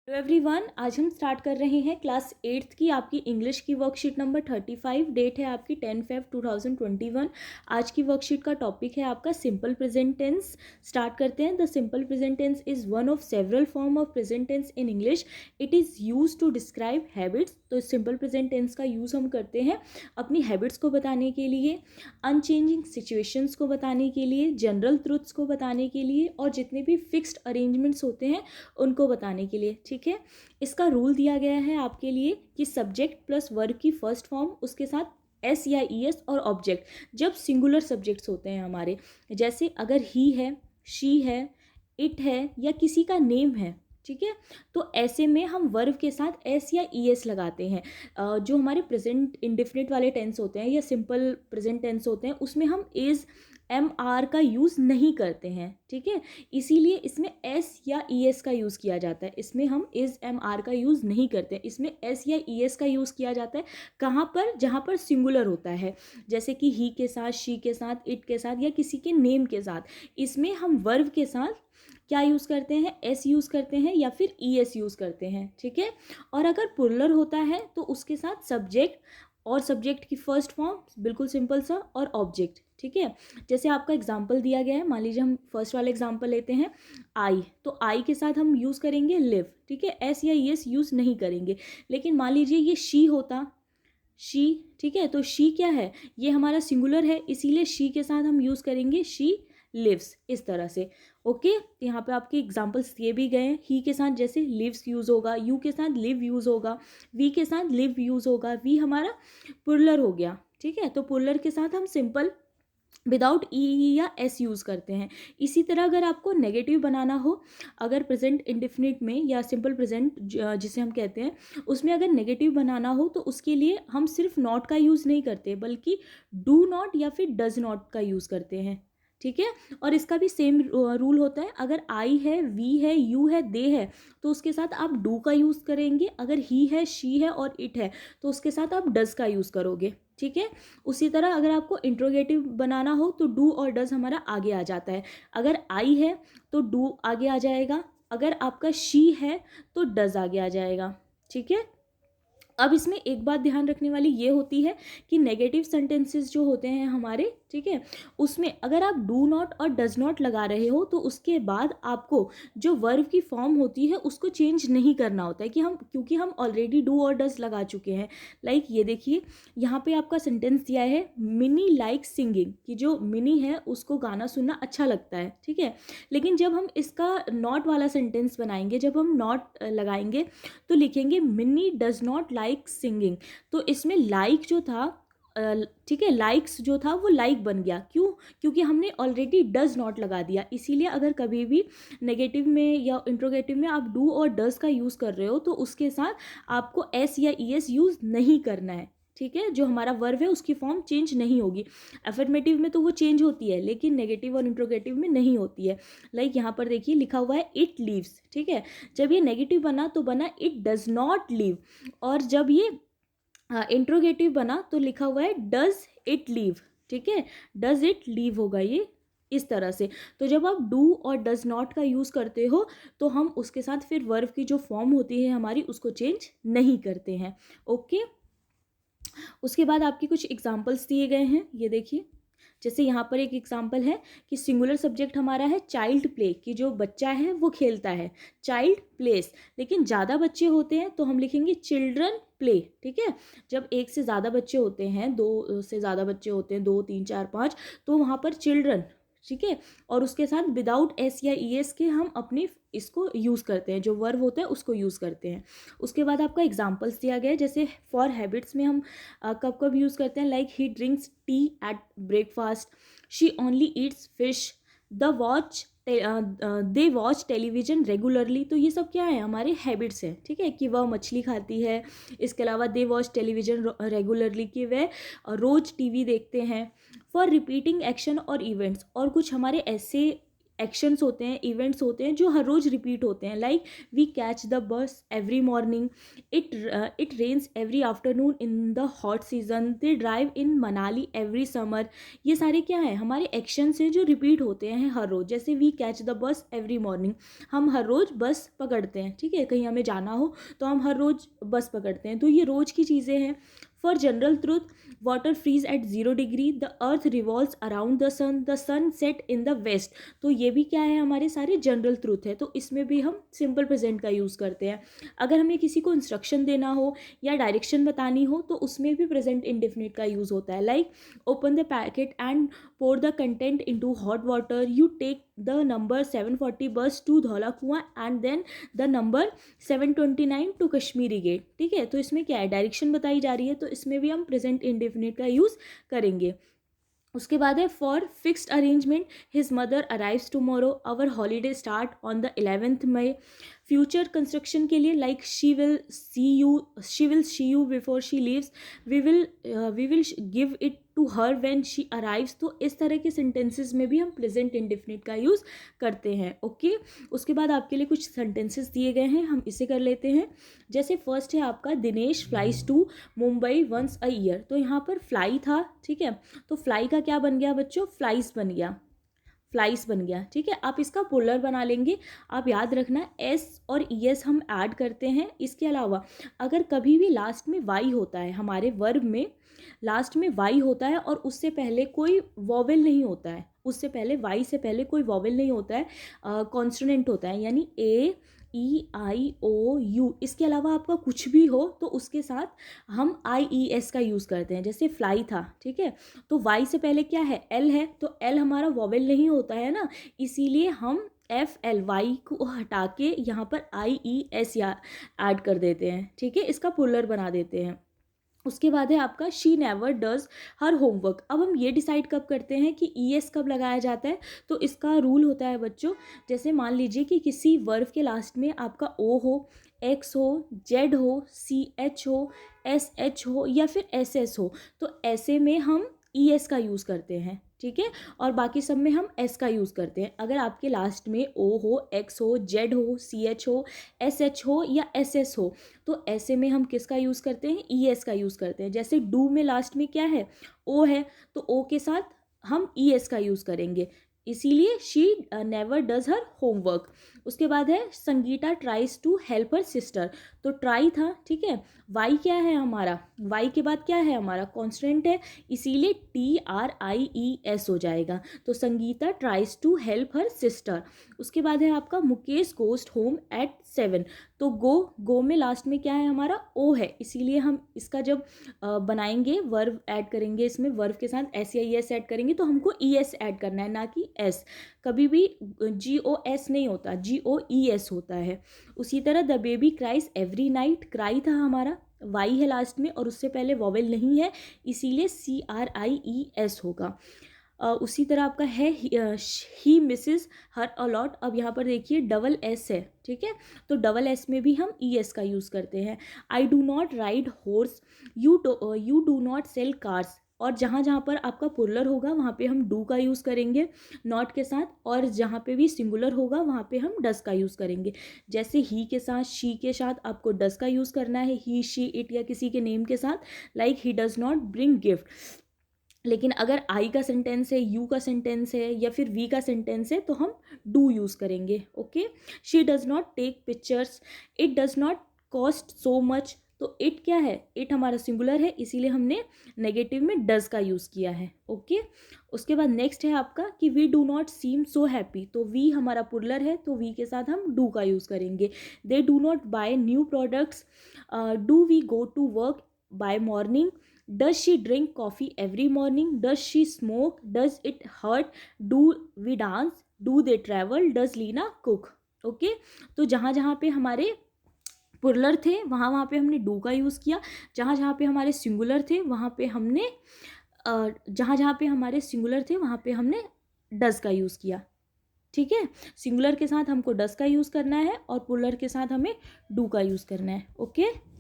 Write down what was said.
Hello everyone, आज हम start कर रहे हैं क्लास 8th की आपकी इंग्लिश की वर्कशीट नंबर 35। डेट है आपकी 10 Feb 2021। आज की वर्कशीट का टॉपिक है आपका सिंपल प्रेजेंट टेंस। स्टार्ट करते हैं। The simple present tense is one of several form of present tense in English. It is use to describe habits. तो सिंपल प्रेजेंट टेंस का यूज़ हम करते हैं अपनी हैबिट्स को बताने के लिए, अनचेंजिंग सिचुएशंस को बताने के लिए, जनरल ट्रुथ्स को बताने के लिए, और जितने भी फिक्स्ड अरेंजमेंट्स होते हैं उनको बताने के लिए। ठीक है, इसका रूल दिया गया है आपके लिए कि सब्जेक्ट प्लस वर्ब की फर्स्ट फॉर्म, उसके साथ एस या ई एस और ऑब्जेक्ट, जब सिंगुलर सब्जेक्ट्स होते हैं हमारे, जैसे अगर ही है, शी है, इट है या किसी का नेम है, ठीक है, तो ऐसे में हम वर्ब के साथ एस या ई एस लगाते हैं। जो हमारे प्रेजेंट इंडेफिनिट वाले टेंस होते हैं या सिंपल प्रेजेंट टेंस होते हैं उसमें हम इज़ एम आर का यूज़ नहीं करते हैं। ठीक है, इसीलिए इसमें एस या ई एस का यूज़ किया जाता है। इसमें हम इज़ एम आर का यूज़ नहीं करते, इसमें एस या ई एस का यूज़ किया जाता है। कहाँ पर? जहाँ पर सिंगुलर होता है, जैसे कि ही के साथ, शी के साथ, इट के साथ या किसी के नेम के साथ। इसमें हम वर्ब के साथ क्या यूज़ करते हैं? एस यूज़ करते हैं या फिर ई एस यूज़ करते हैं। ठीक है, और अगर प्लुरल होता है तो उसके साथ सब्जेक्ट और सब्जेक्ट की फर्स्ट फॉर्म, बिल्कुल सिंपल सा, और ऑब्जेक्ट। ठीक है, जैसे आपका एग्जाम्पल दिया गया है, मान लीजिए हम फर्स्ट वाला एग्जाम्पल लेते हैं, आई, तो आई के साथ हम यूज़ करेंगे लिव। ठीक है, एस या एस यूज़ नहीं करेंगे। लेकिन मान लीजिए ये शी होता, शी, ठीक है, तो शी क्या है? ये हमारा सिंगुलर है, इसीलिए शी के साथ हम यूज़ करेंगे शी लिव्स, इस तरह से। ओके, तो यहाँ पे आपके एग्जांपल्स दिए भी गए हैं। ही के साथ जैसे लिव्स यूज़ होगा, यू के साथ लिव यूज़ होगा, वी के साथ लिव यूज़ होगा। वी हमारा पुलर हो गया। ठीक है, तो पुलर के साथ हम सिंपल विदाउट ई या एस यूज़ करते हैं। इसी तरह अगर आपको नेगेटिव बनाना हो, अगर प्रेजेंट इंडेफिनिट में या सिंपल प्रेजेंट जिसे हम कहते हैं, उसमें अगर नेगेटिव बनाना हो तो उसके लिए हम सिर्फ नॉट का यूज़ नहीं करते, बल्कि डू नॉट या फिर डज नॉट का यूज़ करते हैं। ठीक है, और इसका भी सेम रूल होता है। अगर आई है, वी है, यू है, दे है, तो उसके साथ आप डू का यूज़ करेंगे। अगर ही है, शी है और इट है, तो उसके साथ आप डज का यूज़ करोगे। ठीक है, उसी तरह अगर आपको इंट्रोगेटिव बनाना हो तो डू और डज हमारा आगे आ जाता है। अगर आई है तो डू आगे आ जाएगा, अगर आपका शी है तो डज आगे आ जाएगा। ठीक है, अब इसमें एक बात ध्यान रखने वाली ये होती है कि नेगेटिव सेंटेंसेस जो होते हैं हमारे, ठीक है, उसमें अगर आप डू नॉट और डज नॉट लगा रहे हो तो उसके बाद आपको जो वर्ब की फॉर्म होती है उसको चेंज नहीं करना होता है, कि हम, क्योंकि हम ऑलरेडी डू और डज लगा चुके हैं। लाइक ये देखिए, यहाँ पे आपका सेंटेंस दिया है, मिनी लाइक सिंगिंग, कि जो मिनी है उसको गाना सुनना अच्छा लगता है। ठीक है, लेकिन जब हम इसका नॉट वाला सेंटेंस बनाएंगे, जब हम नॉट लगाएंगे तो लिखेंगे mini does not like singing. तो इसमें लाइक जो था, ठीक है, लाइक्स जो था वो लाइक बन गया। क्यों? क्योंकि हमने ऑलरेडी डज नॉट लगा दिया। इसीलिए अगर कभी भी नेगेटिव में या इंट्रोगेटिव में आप डू और डज का यूज़ कर रहे हो तो उसके साथ आपको एस या ई एस यूज़ नहीं करना है। ठीक है, जो हमारा वर्ब है उसकी फॉर्म चेंज नहीं होगी। अफर्मेटिव में तो वो चेंज होती है, लेकिन नेगेटिव और इंट्रोगेटिव में नहीं होती है। लाइक यहाँ पर देखिए लिखा हुआ है इट लीव्स। ठीक है, जब ये नेगेटिव बना तो बना इट डज नॉट लीव, और जब ये इंट्रोगेटिव बना तो लिखा हुआ है डज इट लीव। ठीक है, डज इट लीव होगा ये, इस तरह से। तो जब आप डू और डज नॉट का यूज़ करते हो तो हम उसके साथ फिर वर्ब की जो फॉर्म होती है हमारी उसको चेंज नहीं करते हैं। ओके, उसके बाद आपके कुछ एग्जाम्पल्स दिए गए हैं, ये देखिए। जैसे यहाँ पर एक एग्जाम्पल है कि सिंगुलर सब्जेक्ट हमारा है चाइल्ड प्ले, कि जो बच्चा है वो खेलता है, चाइल्ड प्लेस। लेकिन ज़्यादा बच्चे होते हैं तो हम लिखेंगे चिल्ड्रन प्ले। ठीक है, जब एक से ज़्यादा बच्चे होते हैं, दो से ज़्यादा बच्चे होते हैं, 2 3 4 5, तो वहाँ पर चिल्ड्रन, ठीक है, और उसके साथ विदाउट एस या ई एस के हम अपनी इसको यूज़ करते हैं, जो वर्ब होता है उसको यूज़ करते हैं। उसके बाद आपका एग्जाम्पल्स दिया गया है, जैसे फॉर हैबिट्स में हम कब कब यूज़ करते हैं। Like he drinks tea at breakfast, she only eats fish, the watch they watch television regularly. तो ये सब क्या है? हमारे हैबिट्स हैं। ठीक है, कि वह मछली खाती है। इसके अलावा दे वॉच टेलीविजन रेगुलरली, कि वह रोज़ टीवी देखते हैं। फॉर रिपीटिंग एक्शन और इवेंट्स, और कुछ हमारे ऐसे एक्शंस होते हैं, इवेंट्स होते हैं जो हर रोज़ रिपीट होते हैं, like we catch the bus every morning, it rains every afternoon in the hot season, they drive in Manali every summer. ये सारे क्या है, हमारे एक्शंस हैं जो रिपीट होते हैं हर रोज़। जैसे we catch the bus every morning, हम हर रोज़ बस पकड़ते हैं, ठीक है, कहीं हमें जाना हो तो हम हर रोज़ बस पकड़ते हैं, तो ये रोज़ की चीज़ें हैं। For general truth, water freeze at 0 degree, the earth revolves around the sun set in the west. तो ये भी क्या है, हमारे सारे जनरल ट्रूथ है, तो इसमें भी हम सिंपल प्रेजेंट का यूज़ करते हैं। अगर हमें किसी को इंस्ट्रक्शन देना हो या डायरेक्शन बतानी हो तो उसमें भी प्रेजेंट इंडेफिनिट का यूज़ होता है, like open the packet and pour the content into hot water, you take the number 740 bus to Dhaula Kuan and then the number 729 to Kashmiri Gate. ठीक है, तो इसमें क्या है, डायरेक्शन बताई जा रही है, तो इसमें भी हम प्रेजेंट इंडेफिनिट का यूज़ करेंगे। उसके बाद है for fixed arrangement, his mother arrives tomorrow, our holiday start on the 11th May. Future construction के लिए like she will see you before she leaves, we will give it to her when she arrives. तो इस तरह के sentences में भी हम present indefinite का यूज़ करते हैं। ओके, उसके बाद आपके लिए कुछ सेंटेंसेस दिए गए हैं, हम इसे कर लेते हैं। जैसे फर्स्ट है आपका, Dinesh flies to Mumbai once a year. तो यहाँ पर फ्लाई था, ठीक है, तो फ्लाई का क्या बन गया बच्चों, फ्लाइज बन गया, फ्लाइस बन गया। ठीक है, आप इसका पोलर बना लेंगे। आप याद रखना एस और ई एस हम ऐड करते हैं। इसके अलावा अगर कभी भी लास्ट में वाई होता है, हमारे वर्ब में लास्ट में वाई होता है और उससे पहले कोई वॉवेल नहीं होता है, उससे पहले वाई से पहले कोई वॉवेल नहीं होता है, कॉन्सोनेंट होता है, यानी ए ई आई ओ यू, इसके अलावा आपका कुछ भी हो तो उसके साथ हम आई ई एस का यूज़ करते हैं। जैसे फ्लाई था, ठीक है, तो वाई से पहले क्या है, एल है, तो एल हमारा वॉवेल नहीं होता है ना, इसीलिए हम एफ एल वाई को हटा के यहाँ पर आई ई एस या ऐड कर देते हैं। ठीक है, इसका पुलर बना देते हैं। उसके बाद है आपका she never does her homework. अब हम ये डिसाइड कब करते हैं कि ई एस कब लगाया जाता है, तो इसका रूल होता है बच्चों, जैसे मान लीजिए कि किसी वर्ब के लास्ट में आपका ओ हो, एक्स हो, जेड हो, सी एच हो, एस एच हो या फिर एस एस हो, तो ऐसे में हम ई एस का यूज़ करते हैं। ठीक है, और बाकी सब में हम एस का यूज़ करते हैं। अगर आपके लास्ट में ओ हो, एक्स हो, जेड हो, सी एच हो, एस एच हो या एस एस हो, तो ऐसे में हम किसका यूज़ करते हैं, ई एस का यूज़ करते हैं। जैसे डू में लास्ट में क्या है, ओ है, तो ओ के साथ हम ई एस का यूज़ करेंगे, इसीलिए she never does her homework. उसके बाद है Sangeeta tries to help her sister. तो ट्राई था, ठीक है, वाई क्या है हमारा, वाई के बाद क्या है हमारा, कॉन्स्टेंट है, इसीलिए T R I E S हो जाएगा। तो Sangeeta tries to help her sister. उसके बाद है आपका मुकेश गोस्ट होम एट 7। तो गो में लास्ट में क्या है हमारा, ओ है, इसीलिए हम इसका जब बनाएंगे वर्ब ऐड करेंगे, इसमें वर्ब के साथ एस या ई एस ऐड करेंगे, तो हमको ई एस ऐड करना है, ना कि एस। कभी भी जी ओ एस नहीं होता, जी ओ ई एस होता है। उसी तरह the baby cries every night, cry था हमारा, वाई है लास्ट में और उससे पहले वॉवेल नहीं है, इसीलिए C R I E S होगा। उसी तरह आपका है ही मिसेस हर अलॉट। अब यहाँ पर देखिए डबल एस है, ठीक है, तो डबल एस में भी हम ई एस का यूज़ करते हैं। I do not ride horse, you do not sell cars. और जहाँ जहाँ पर आपका पुलर होगा वहाँ पे हम डू का यूज़ करेंगे नॉट के साथ, और जहाँ पे भी सिंगुलर होगा वहाँ पे हम डस का यूज़ करेंगे। जैसे ही के साथ, शी के साथ आपको डस का यूज़ करना है, ही शी इट या किसी के नेम के साथ, like he does not bring gift. लेकिन अगर आई का सेंटेंस है, यू का सेंटेंस है या फिर वी का सेंटेंस है तो हम डू यूज़ करेंगे। Okay, she does not take pictures, it does not cost so much. तो इट क्या है, इट हमारा सिंगुलर है, इसीलिए हमने नेगेटिव में डज का यूज़ किया है। ओके, उसके बाद नेक्स्ट है आपका कि we do not seem so happy. तो वी हमारा पुलर है, तो वी के साथ हम डू का यूज़ करेंगे। They do not buy new products, do we go to work by morning, does she drink coffee every morning, does she smoke, does it hurt, do we dance, do they travel, does Lina cook। Okay, तो जहाँ जहाँ पे हमारे puller थे वहाँ वहाँ पे हमने डू का यूज़ किया, जहाँ जहाँ पे हमारे सिंगुलर थे वहाँ पे हमने जहाँ जहाँ पे हमारे सिंगुलर थे वहाँ पे हमने डज का यूज़ किया। ठीक है, सिंगुलर के साथ हमको डज का यूज़ करना है और पुलर के साथ हमें डू का यूज़ करना है। ओके।